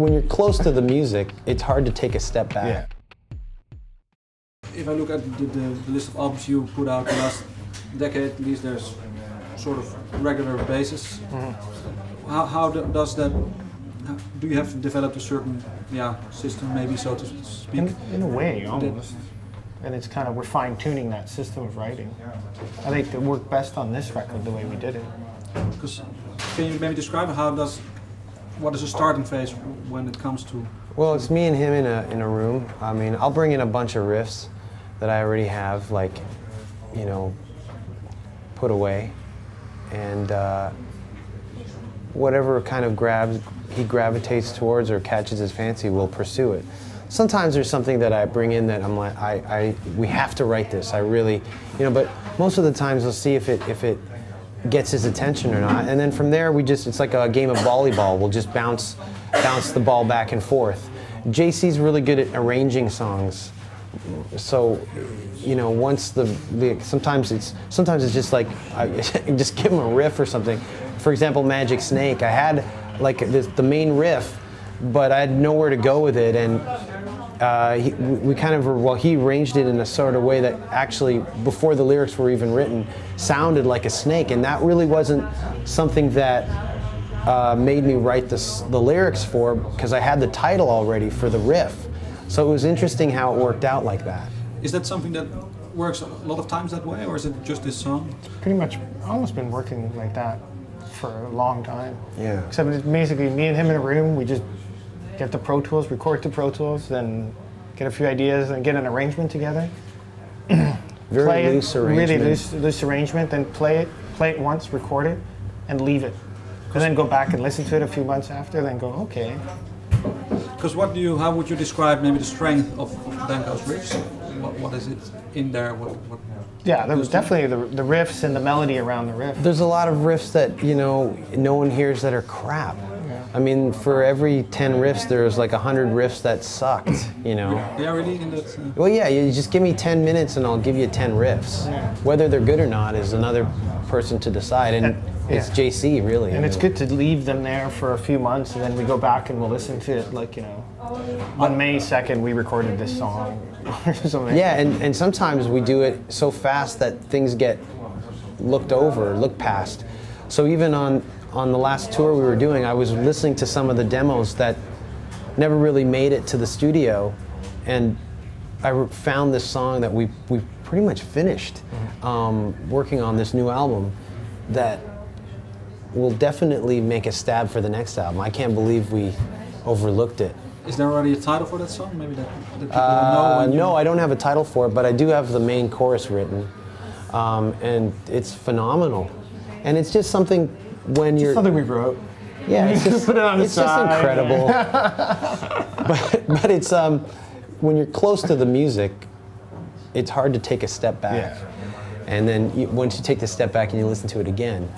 when you're close to the music, it's hard to take a step back. Yeah. If I look at the list of albums you put out the last decade, at least there's sort of regular basis. Mm-hmm. How does that? Do you have developed a certain system, maybe, so to speak? In a way, almost. And it's kind of, we're fine-tuning that system of writing. I think it worked best on this record the way we did it. Because can you maybe describe what is the starting phase when it comes to? Well, it's me and him in a room. I mean, I'll bring in a bunch of riffs that I already have, like, you know, put away, and whatever kind of he gravitates towards or catches his fancy, we'll pursue it. Sometimes there's something that I bring in that I'm like, we have to write this. I really, you know, but most of the times we'll see if it gets his attention or not, and then from there it's like a game of volleyball. We'll just bounce the ball back and forth. JC's really good at arranging songs, so you know, once sometimes it's just like I just give him a riff or something. For example, Magic Snake, I had like the main riff, but I had nowhere to go with it, and he arranged it in a sort of way that actually, before the lyrics were even written, sounded like a snake, and that really wasn't something that made me write the lyrics for, because I had the title already for the riff. So it was interesting how it worked out like that. Is that something that works a lot of times that way, or is it just this song? It's pretty much almost been working like that for a long time. Yeah. Except it's basically me and him in a room, we just get the Pro Tools, record the Pro Tools, then get a few ideas and get an arrangement together. Very loose arrangement. Really loose arrangement, then play it once, record it, and leave it. And then go back and listen to it a few months after, then go, okay. Because how would you describe maybe the strength of Danko's riffs? What is it in there? Yeah, there was definitely the riffs and the melody around the riff. There's a lot of riffs that, you know, no one hears that are crap. Yeah. I mean, for every 10 riffs, there's like 100 riffs that sucked, you know. Yeah, really? Well, yeah, you just give me 10 minutes and I'll give you 10 riffs. Yeah. Whether they're good or not is another person to decide, and it's JC, really. And it's good to leave them there for a few months, and then we go back and we'll listen to it, like, you know, on May 2nd we recorded this song or something. Yeah, and sometimes we do it so fast that things get looked past. So even on the last tour we were doing, I was listening to some of the demos that never really made it to the studio, and I found this song that we pretty much finished working on this new album that will definitely make a stab for the next album. I can't believe we overlooked it. Is there already a title for that song? Maybe that people will know? No, I don't have a title for it, but I do have the main chorus written, and it's phenomenal. And it's just something when you're... something we wrote. Yeah, it's just, put it on the it's just incredible. but it's when you're close to the music, it's hard to take a step back. Yeah. And then once you take the step back and you listen to it again,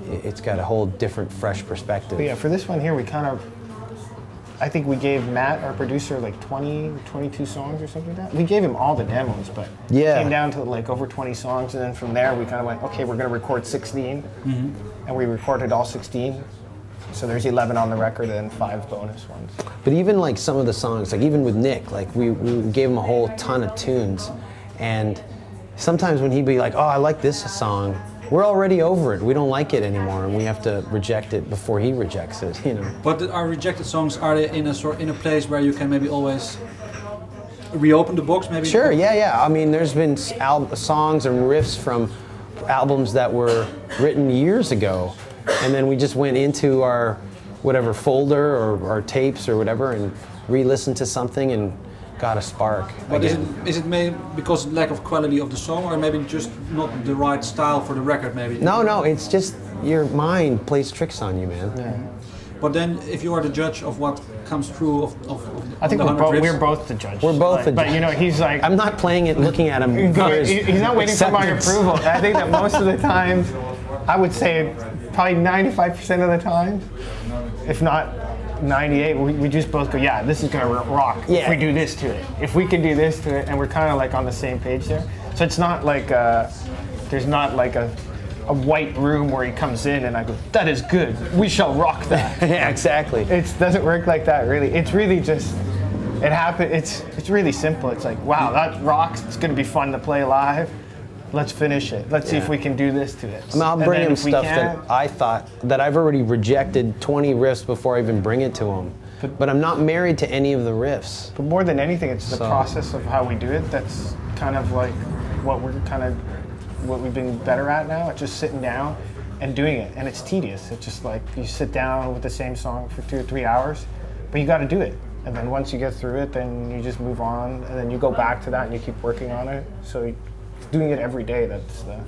it's got a whole different, fresh perspective. But yeah, for this one here, I think we gave Matt, our producer, like 22 songs or something like that. We gave him all the demos, but it came down to like over 20 songs, and then from there we kind of went, okay, we're going to record 16, and we recorded all 16. So there's 11 on the record and 5 bonus ones. But even like some of the songs, like even with Nick, like we gave him a whole ton of tunes, and sometimes when he'd be like, oh, I like this song, we're already over it. We don't like it anymore, and we have to reject it before he rejects it, you know. But our rejected songs, are they in a place where you can maybe always reopen the box, maybe? Sure, yeah. I mean, there's been songs and riffs from albums that were written years ago, and then we just went into our whatever folder or our tapes or whatever and re-listened to something and got a spark. But is it maybe because lack of quality of the song, or maybe just not the right style for the record, maybe? No, it's just your mind plays tricks on you, man. Yeah. But then, if you are the judge of what comes through I think we're both the judge. We're both the judge. But you know, he's like... I'm not playing it looking at him. He's not waiting for my approval. I think that most of the times, I would say probably 95% of the time, if not 98, we just both go, yeah, this is gonna rock if we do this to it. If we can do this to it, and we're kind of like on the same page there. So it's not like there's not like a a white room where he comes in and I go, that is good, we shall rock that. Yeah, exactly. It doesn't work like that, really. It's really just, it happened. It's really simple. It's like, wow, that rocks. It's going to be fun to play live. Let's finish it. Let's see if we can do this to it. I mean, I'll bring him stuff that I thought that I've already rejected 20 riffs before I even bring it to him. But I'm not married to any of the riffs. But more than anything, it's the process of how we do it. That's kind of like what we've been better at now. It's just sitting down and doing it, and it's tedious. It's just like you sit down with the same song for 2 or 3 hours, but you got to do it. And then once you get through it, then you just move on, and then you go back to that and you keep working on it. So doing it every day, that's the